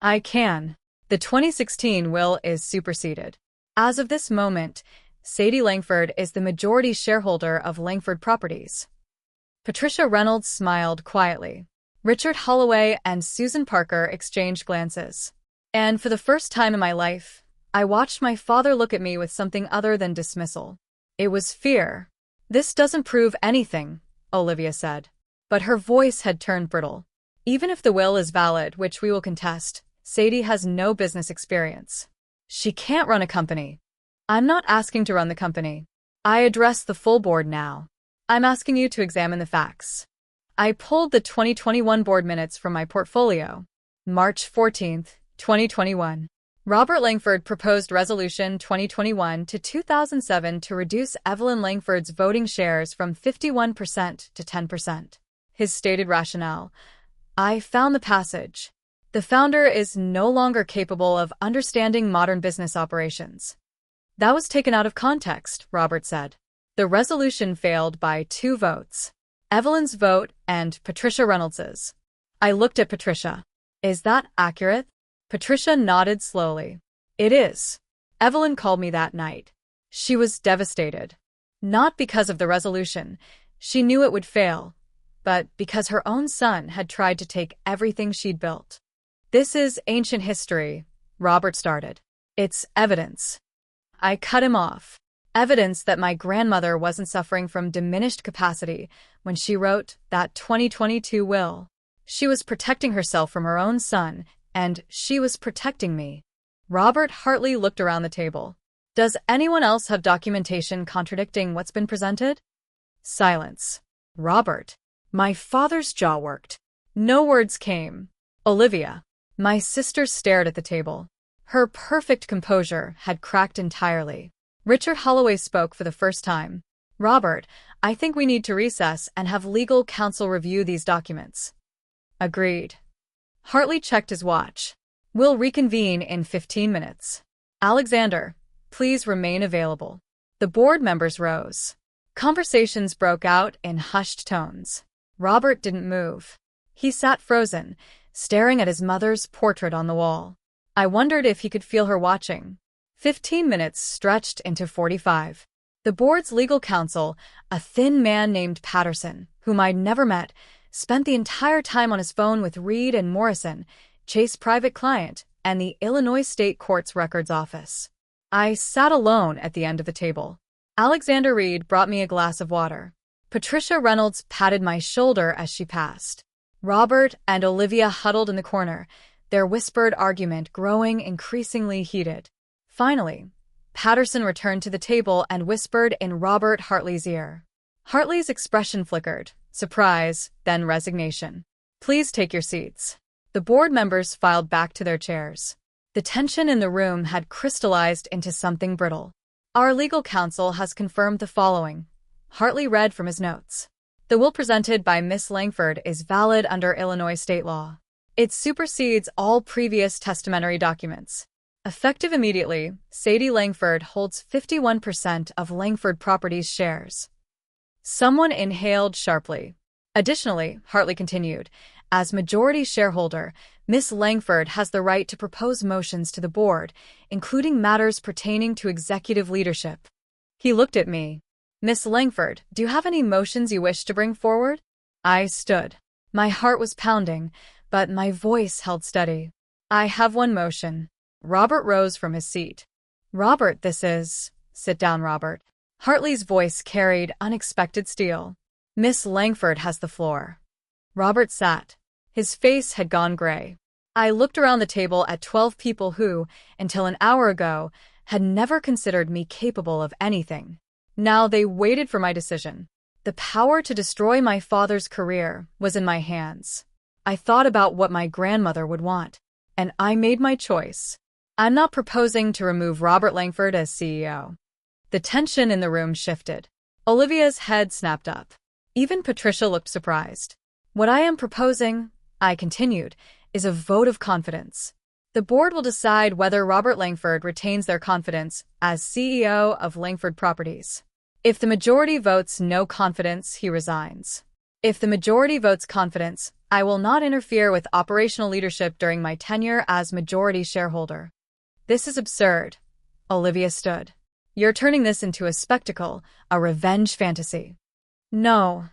I can. The 2016 will is superseded. As of this moment, Sadie Langford is the majority shareholder of Langford Properties. Patricia Reynolds smiled quietly. Richard Holloway and Susan Parker exchanged glances. And for the first time in my life, I watched my father look at me with something other than dismissal. It was fear. This doesn't prove anything, Olivia said. But her voice had turned brittle. Even if the will is valid, which we will contest, Sadie has no business experience. She can't run a company. I'm not asking to run the company. I address the full board now. I'm asking you to examine the facts. I pulled the 2021 board minutes from my portfolio. March 14, 2021. Robert Langford proposed Resolution 2021 to 2007 to reduce Evelyn Langford's voting shares from 51% to 10%. His stated rationale: I found the passage. The founder is no longer capable of understanding modern business operations. That was taken out of context, Robert said. The resolution failed by 2 votes. Evelyn's vote and Patricia Reynolds's. I looked at Patricia. Is that accurate? Patricia nodded slowly. It is. Evelyn called me that night. She was devastated. Not because of the resolution. She knew it would fail. But because her own son had tried to take everything she'd built. This is ancient history, Robert started. It's evidence. I cut him off. Evidence that my grandmother wasn't suffering from diminished capacity when she wrote that 2022 will. She was protecting herself from her own son, and she was protecting me. Robert Hartley looked around the table. Does anyone else have documentation contradicting what's been presented? Silence. Robert. My father's jaw worked. No words came. Olivia. My sister stared at the table. Her perfect composure had cracked entirely. Richard Holloway spoke for the first time. Robert, I think we need to recess and have legal counsel review these documents. Agreed. Hartley checked his watch. We'll reconvene in 15 minutes. Alexander, please remain available. The board members rose. Conversations broke out in hushed tones. Robert didn't move. He sat frozen, staring at his mother's portrait on the wall. I wondered if he could feel her watching. 15 minutes stretched into 45. The board's legal counsel, a thin man named Patterson, whom I'd never met, spent the entire time on his phone with Reed and Morrison, Chase's private client, and the Illinois State Court's records office. I sat alone at the end of the table. Alexander Reed brought me a glass of water. Patricia Reynolds patted my shoulder as she passed. Robert and Olivia huddled in the corner, their whispered argument growing increasingly heated. Finally, Patterson returned to the table and whispered in Robert Hartley's ear. Hartley's expression flickered, surprise, then resignation. Please take your seats. The board members filed back to their chairs. The tension in the room had crystallized into something brittle. Our legal counsel has confirmed the following. Hartley read from his notes. The will presented by Miss Langford is valid under Illinois state law. It supersedes all previous testamentary documents. Effective immediately, Sadie Langford holds 51% of Langford Properties shares. Someone inhaled sharply. Additionally, Hartley continued, as majority shareholder, Miss Langford has the right to propose motions to the board, including matters pertaining to executive leadership. He looked at me. Miss Langford, do you have any motions you wish to bring forward? I stood. My heart was pounding, but my voice held steady. I have one motion. Robert rose from his seat. Robert, this is... Sit down, Robert. Hartley's voice carried unexpected steel. Miss Langford has the floor. Robert sat. His face had gone gray. I looked around the table at 12 people who, until an hour ago, had never considered me capable of anything. Now they waited for my decision. The power to destroy my father's career was in my hands. I thought about what my grandmother would want, and I made my choice. I'm not proposing to remove Robert Langford as CEO. The tension in the room shifted. Olivia's head snapped up. Even Patricia looked surprised. What I am proposing, I continued, is a vote of confidence. The board will decide whether Robert Langford retains their confidence as CEO of Langford Properties. If the majority votes no confidence, he resigns. If the majority votes confidence, I will not interfere with operational leadership during my tenure as majority shareholder. This is absurd. Olivia stood. You're turning this into a spectacle, a revenge fantasy. No.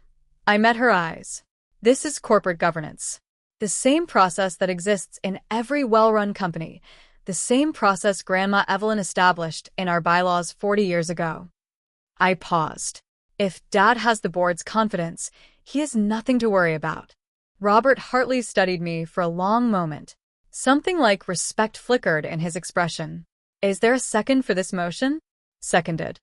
I met her eyes. This is corporate governance. The same process that exists in every well-run company. The same process Grandma Evelyn established in our bylaws 40 years ago. I paused. If Dad has the board's confidence, he has nothing to worry about. Robert Hartley studied me for a long moment. Something like respect flickered in his expression. Is there a second for this motion? Seconded.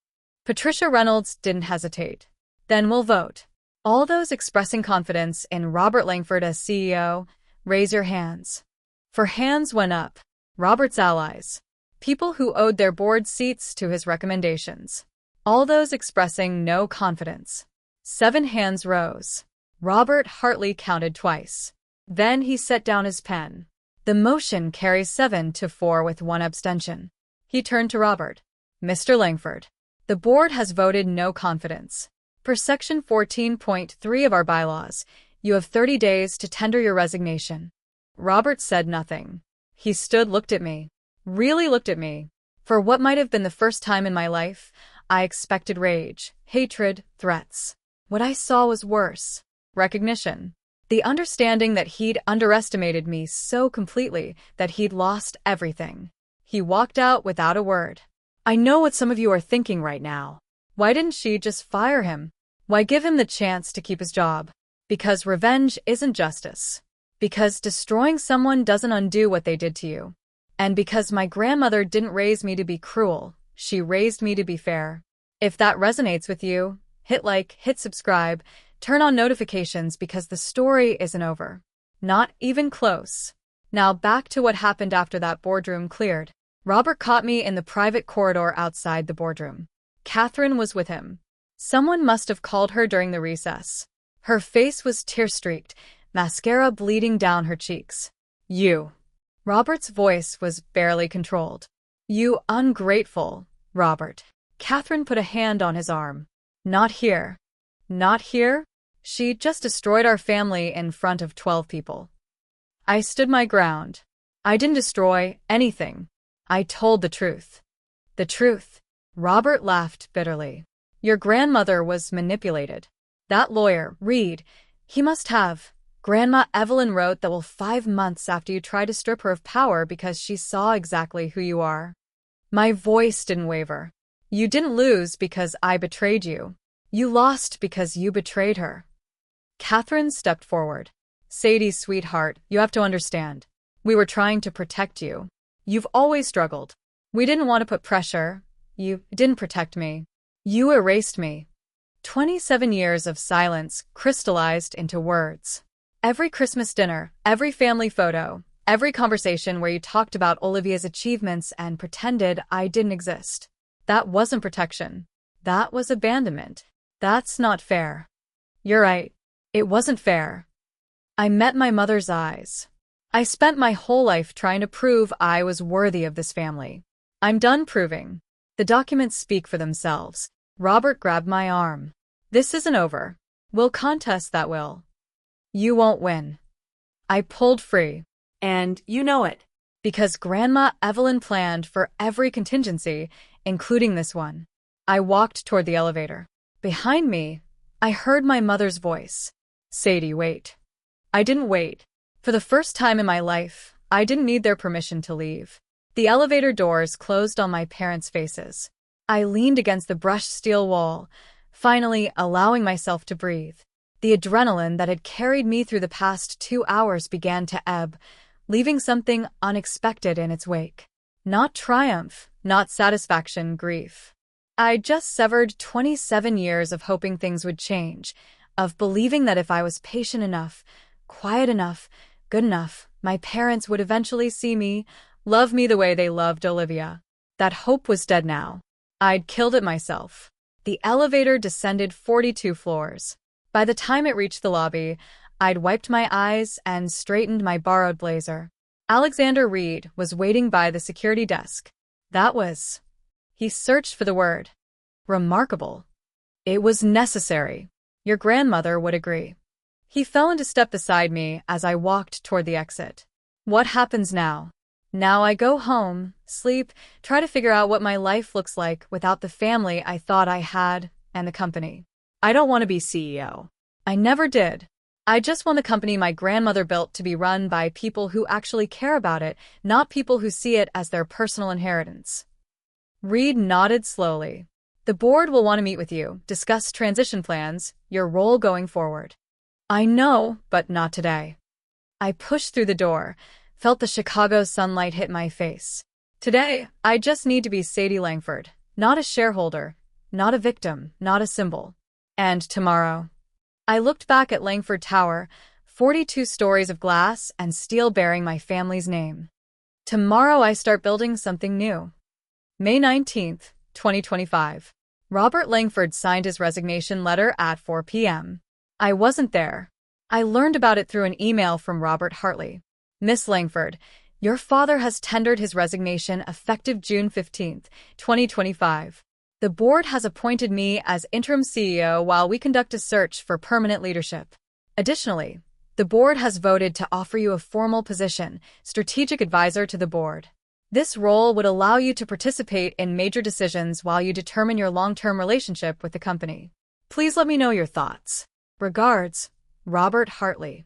Patricia Reynolds didn't hesitate. Then we'll vote. All those expressing confidence in Robert Langford as CEO, raise your hands. For hands went up. Robert's allies. People who owed their board seats to his recommendations. All those expressing no confidence. 7 hands rose. Robert Hartley counted twice. Then he set down his pen. The motion carries 7-4 with 1 abstention. He turned to Robert. Mr. Langford, the board has voted no confidence. Per Section 14.3 of our bylaws, you have 30 days to tender your resignation. Robert said nothing. He stood, looked at me. Really looked at me. For what might have been the first time in my life, I expected rage, hatred, threats. What I saw was worse. Recognition. The understanding that he'd underestimated me so completely that he'd lost everything. He walked out without a word. I know what some of you are thinking right now. Why didn't she just fire him? Why give him the chance to keep his job? Because revenge isn't justice. Because destroying someone doesn't undo what they did to you. And because my grandmother didn't raise me to be cruel, she raised me to be fair. If that resonates with you, hit like, hit subscribe, turn on notifications because the story isn't over. Not even close. Now back to what happened after that boardroom cleared. Robert caught me in the private corridor outside the boardroom. Catherine was with him. Someone must have called her during the recess. Her face was tear-streaked, mascara bleeding down her cheeks. You. Robert's voice was barely controlled. You ungrateful, Robert. Catherine put a hand on his arm. Not here. Not here? She just destroyed our family in front of 12 people. I stood my ground. I didn't destroy anything. I told the truth. The truth. Robert laughed bitterly. Your grandmother was manipulated. That lawyer, Reed, he must have. Grandma Evelyn wrote that 5 months after you tried to strip her of power because she saw exactly who you are. My voice didn't waver. You didn't lose because I betrayed you. You lost because you betrayed her. Catherine stepped forward. Sadie, sweetheart, you have to understand. We were trying to protect you. You've always struggled. We didn't want to put pressure. You didn't protect me. You erased me. 27 years of silence crystallized into words. Every Christmas dinner, every family photo, every conversation where you talked about Olivia's achievements and pretended I didn't exist. That wasn't protection. That was abandonment. That's not fair. You're right. It wasn't fair. I met my mother's eyes. I spent my whole life trying to prove I was worthy of this family. I'm done proving. The documents speak for themselves. Robert grabbed my arm. This isn't over. We'll contest that will. You won't win. I pulled free. And you know it. Because Grandma Evelyn planned for every contingency, including this one. I walked toward the elevator. Behind me, I heard my mother's voice. Sadie, wait. I didn't wait. For the first time in my life, I didn't need their permission to leave. The elevator doors closed on my parents' faces. I leaned against the brushed steel wall, finally allowing myself to breathe. The adrenaline that had carried me through the past 2 hours began to ebb, leaving something unexpected in its wake. Not triumph, not satisfaction, grief. I'd just severed 27 years of hoping things would change, of believing that if I was patient enough, quiet enough, good enough, my parents would eventually see me, love me the way they loved Olivia. That hope was dead now. I'd killed it myself. The elevator descended 42 floors. By the time it reached the lobby, I'd wiped my eyes and straightened my borrowed blazer. Alexander Reed was waiting by the security desk. That was... He searched for the word. Remarkable. It was necessary. Your grandmother would agree. He fell into step beside me as I walked toward the exit. What happens now? Now I go home, sleep, try to figure out what my life looks like without the family I thought I had and the company. I don't want to be CEO. I never did. I just want the company my grandmother built to be run by people who actually care about it, not people who see it as their personal inheritance. Reed nodded slowly. The board will want to meet with you, discuss transition plans, your role going forward. I know, but not today. I pushed through the door, felt the Chicago sunlight hit my face. Today, I just need to be Sadie Langford, not a shareholder, not a victim, not a symbol. And tomorrow. I looked back at Langford Tower, 42 stories of glass and steel bearing my family's name. Tomorrow I start building something new. May 19th, 2025. Robert Langford signed his resignation letter at 4 p.m. I wasn't there. I learned about it through an email from Robert Hartley. Miss Langford, your father has tendered his resignation effective June 15th, 2025. The board has appointed me as interim CEO while we conduct a search for permanent leadership. Additionally, the board has voted to offer you a formal position, strategic advisor to the board. This role would allow you to participate in major decisions while you determine your long-term relationship with the company. Please let me know your thoughts. Regards, Robert Hartley.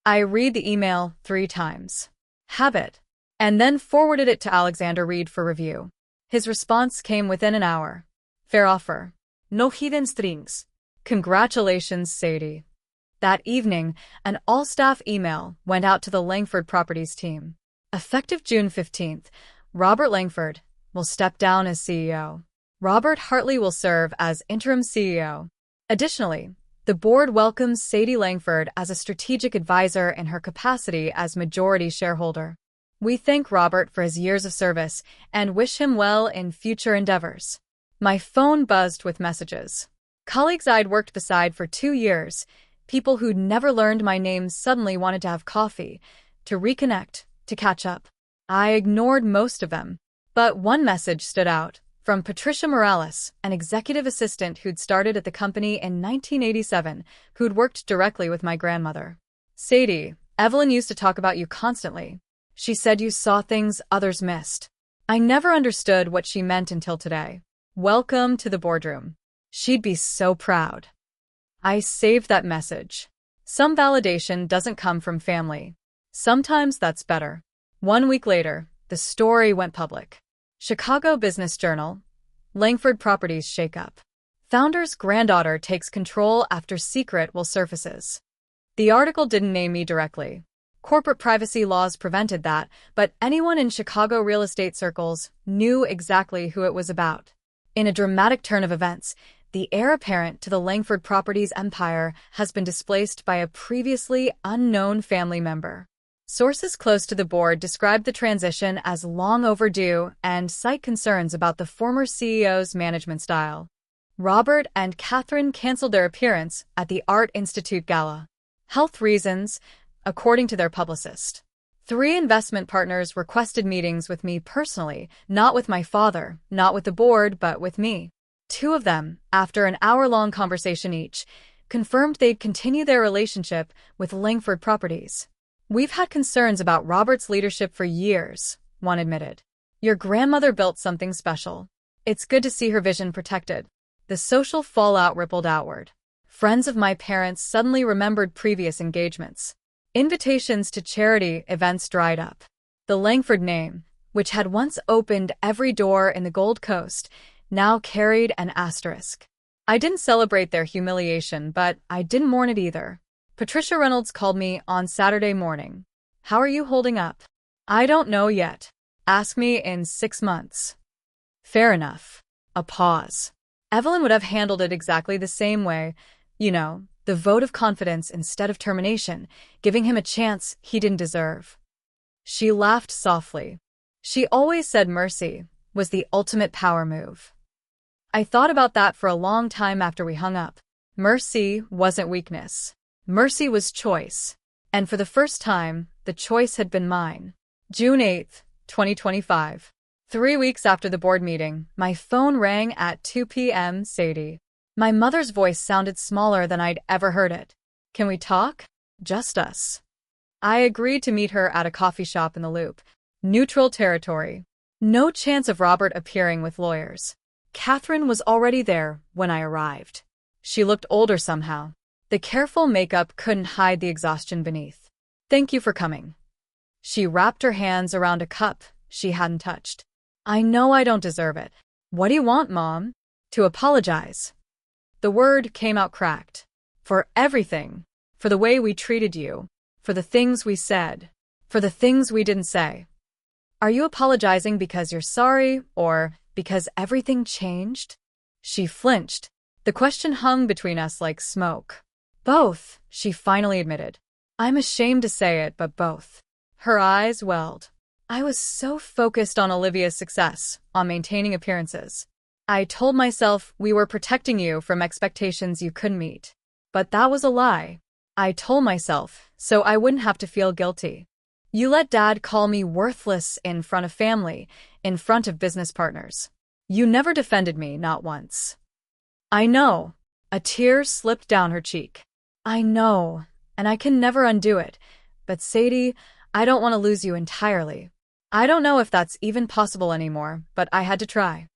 I read the email 3 times. Have it. And then forwarded it to Alexander Reed for review. His response came within an hour. Fair offer. No hidden strings. Congratulations, Sadie. That evening, an all-staff email went out to the Langford Properties team. Effective June 15th, Robert Langford will step down as CEO. Robert Hartley will serve as interim CEO. Additionally, the board welcomes Sadie Langford as a strategic advisor in her capacity as majority shareholder. We thank Robert for his years of service and wish him well in future endeavors. My phone buzzed with messages. Colleagues I'd worked beside for 2 years, people who'd never learned my name suddenly wanted to have coffee, to reconnect, to catch up. I ignored most of them. But one message stood out, from Patricia Morales, an executive assistant who'd started at the company in 1987, who'd worked directly with my grandmother. Sadie, Evelyn used to talk about you constantly. She said you saw things others missed. I never understood what she meant until today. Welcome to the boardroom. She'd be so proud. I saved that message. Some validation doesn't come from family. Sometimes that's better. 1 week later, the story went public. Chicago Business Journal. Langford Properties shakeup. Founder's granddaughter takes control after secret will surfaces. The article didn't name me directly. Corporate privacy laws prevented that, but anyone in Chicago real estate circles knew exactly who it was about. In a dramatic turn of events, the heir apparent to the Langford Properties empire has been displaced by a previously unknown family member. Sources close to the board described the transition as long overdue and cite concerns about the former CEO's management style. Robert and Catherine canceled their appearance at the Art Institute Gala. Health reasons, according to their publicist. 3 investment partners requested meetings with me personally, not with my father, not with the board, but with me. 2 of them, after an hour-long conversation each, confirmed they'd continue their relationship with Langford Properties. We've had concerns about Robert's leadership for years, one admitted. Your grandmother built something special. It's good to see her vision protected. The social fallout rippled outward. Friends of my parents suddenly remembered previous engagements. Invitations to charity events dried up. The Langford name, which had once opened every door in the Gold Coast, now carried an asterisk. I didn't celebrate their humiliation, but I didn't mourn it either. Patricia Reynolds called me on Saturday morning. How are you holding up? I don't know yet. Ask me in 6 months. Fair enough. A pause. Evelyn would have handled it exactly the same way. The vote of confidence instead of termination, giving him a chance he didn't deserve. She laughed softly. She always said mercy was the ultimate power move. I thought about that for a long time after we hung up. Mercy wasn't weakness. Mercy was choice. And for the first time, the choice had been mine. June 8th, 2025. 3 weeks after the board meeting, my phone rang at 2 p.m. Sadie. My mother's voice sounded smaller than I'd ever heard it. Can we talk? Just us. I agreed to meet her at a coffee shop in the Loop. Neutral territory. No chance of Robert appearing with lawyers. Catherine was already there when I arrived. She looked older somehow. The careful makeup couldn't hide the exhaustion beneath. Thank you for coming. She wrapped her hands around a cup she hadn't touched. I know I don't deserve it. What do you want, Mom? To apologize. The word came out cracked. For everything. For the way we treated you. For the things we said. For the things we didn't say. Are you apologizing because you're sorry, or because everything changed? She flinched. The question hung between us like smoke. Both, she finally admitted. I'm ashamed to say it, but both. Her eyes welled. I was so focused on Olivia's success, on maintaining appearances. I told myself we were protecting you from expectations you couldn't meet. But that was a lie. I told myself so I wouldn't have to feel guilty. You let Dad call me worthless in front of family, in front of business partners. You never defended me, not once. I know. A tear slipped down her cheek. I know, and I can never undo it. But Sadie, I don't want to lose you entirely. I don't know if that's even possible anymore, but I had to try.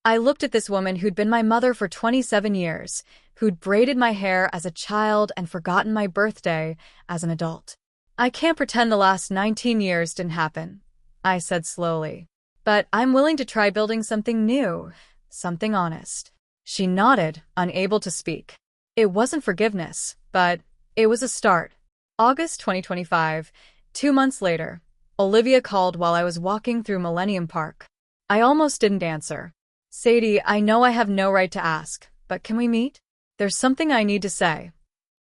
I looked at this woman who'd been my mother for 27 years, who'd braided my hair as a child and forgotten my birthday as an adult. I can't pretend the last 19 years didn't happen, I said slowly. But I'm willing to try building something new, something honest. She nodded, unable to speak. It wasn't forgiveness, but it was a start. August 2025, 2 months later, Olivia called while I was walking through Millennium Park. I almost didn't answer. Sadie, I know I have no right to ask, but can we meet? There's something I need to say.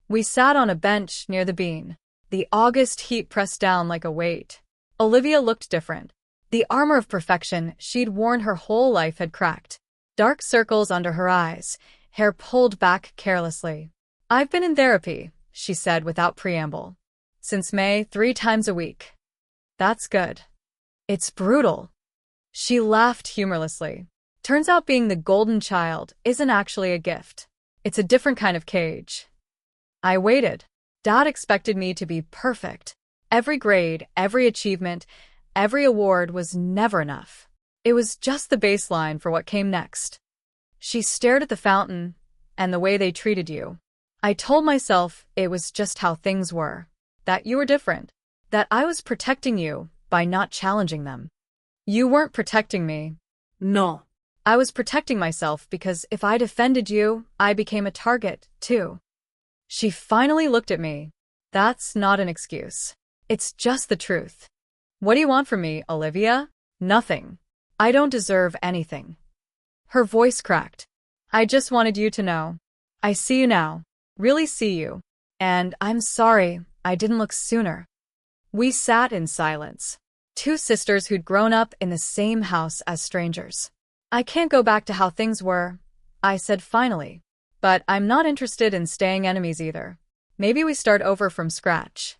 We sat on a bench near the bean. The August heat pressed down like a weight. Olivia looked different. The armor of perfection she'd worn her whole life had cracked. Dark circles under her eyes, hair pulled back carelessly. I've been in therapy, she said without preamble. Since May, 3 times a week. That's good. It's brutal. She laughed humorlessly. Turns out being the golden child isn't actually a gift. It's a different kind of cage. I waited. Dad expected me to be perfect. Every grade, every achievement, every award was never enough. It was just the baseline for what came next. She stared at the fountain and the way they treated you. I told myself it was just how things were, that you were different, that I was protecting you by not challenging them. You weren't protecting me. No. I was protecting myself because if I defended you, I became a target, too. She finally looked at me. That's not an excuse. It's just the truth. What do you want from me, Olivia? Nothing. I don't deserve anything. Her voice cracked. I just wanted you to know. I see you now. Really see you. And I'm sorry I didn't look sooner. We sat in silence. 2 sisters who'd grown up in the same house as strangers. I can't go back to how things were, I said finally. But I'm not interested in staying enemies either. Maybe we start over from scratch.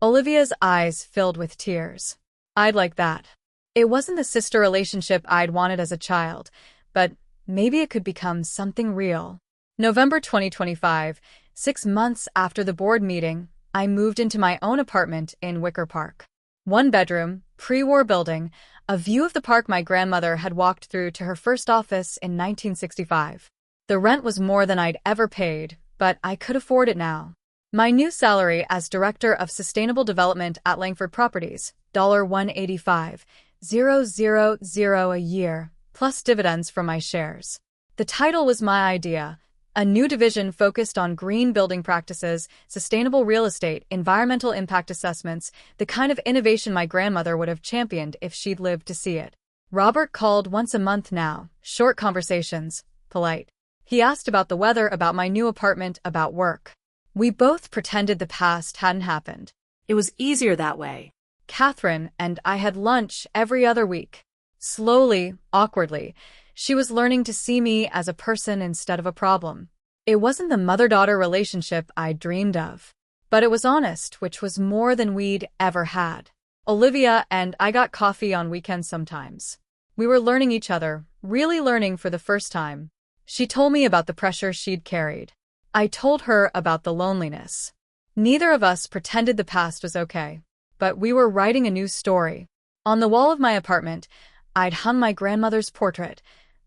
Olivia's eyes filled with tears. I'd like that. It wasn't the sister relationship I'd wanted as a child, but maybe it could become something real. November 2025, 6 months after the board meeting, I moved into my own apartment in Wicker Park. 1 bedroom, pre-war building, a view of the park my grandmother had walked through to her first office in 1965. The rent was more than I'd ever paid, but I could afford it now. My new salary as Director of Sustainable Development at Langford Properties, $185,000 a year, plus dividends from my shares. The title was my idea. A new division focused on green building practices, sustainable real estate, environmental impact assessments, the kind of innovation my grandmother would have championed if she'd lived to see it. Robert called once a month now, short conversations, polite. He asked about the weather, about my new apartment, about work. We both pretended the past hadn't happened. It was easier that way. Catherine and I had lunch every other week. Slowly, awkwardly, she was learning to see me as a person instead of a problem. It wasn't the mother-daughter relationship I dreamed of, but it was honest, which was more than we'd ever had. Olivia and I got coffee on weekends sometimes. We were learning each other, really learning for the first time. She told me about the pressure she'd carried. I told her about the loneliness. Neither of us pretended the past was okay, but we were writing a new story. On the wall of my apartment, I'd hung my grandmother's portrait,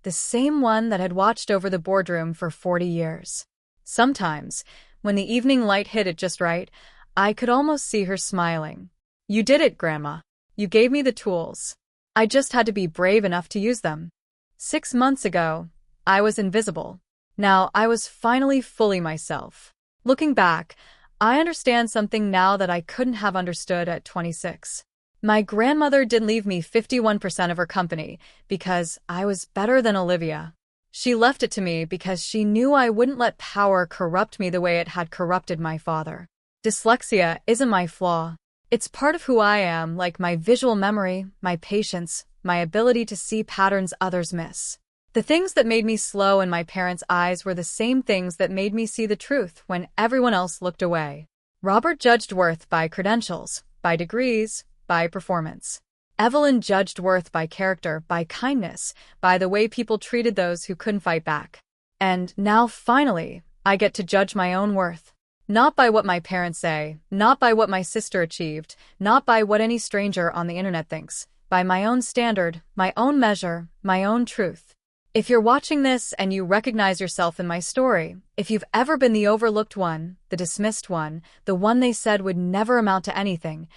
the same one that had watched over the boardroom for 40 years. Sometimes, when the evening light hit it just right, I could almost see her smiling. "You did it, Grandma. You gave me the tools. I just had to be brave enough to use them." 6 months ago, I was invisible. Now I was finally fully myself. Looking back, I understand something now that I couldn't have understood at 26. My grandmother didn't leave me 51% of her company because I was better than Olivia. She left it to me because she knew I wouldn't let power corrupt me the way it had corrupted my father. Dyslexia isn't my flaw. It's part of who I am, like my visual memory, my patience, my ability to see patterns others miss. The things that made me slow in my parents' eyes were the same things that made me see the truth when everyone else looked away. Robert judged worth by credentials, by degrees, by performance. Evelyn judged worth by character, by kindness, by the way people treated those who couldn't fight back. And now, finally, I get to judge my own worth. Not by what my parents say, not by what my sister achieved, not by what any stranger on the internet thinks, by my own standard, my own measure, my own truth. If you're watching this and you recognize yourself in my story, if you've ever been the overlooked one, the dismissed one, the one they said would never amount to anything,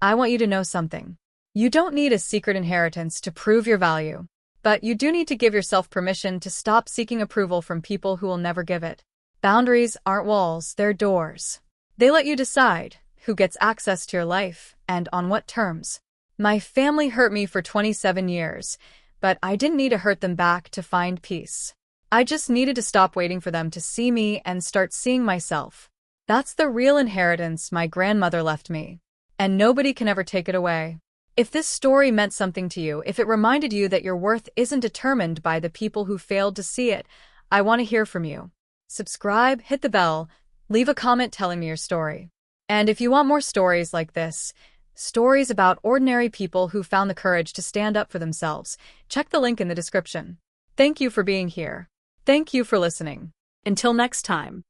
I want you to know something. You don't need a secret inheritance to prove your value, but you do need to give yourself permission to stop seeking approval from people who will never give it. Boundaries aren't walls, they're doors. They let you decide who gets access to your life and on what terms. My family hurt me for 27 years, but I didn't need to hurt them back to find peace. I just needed to stop waiting for them to see me and start seeing myself. That's the real inheritance my grandmother left me, and nobody can ever take it away. If this story meant something to you, if it reminded you that your worth isn't determined by the people who failed to see it, I want to hear from you. Subscribe, hit the bell, leave a comment telling me your story. And if you want more stories like this, stories about ordinary people who found the courage to stand up for themselves, check the link in the description. Thank you for being here. Thank you for listening. Until next time.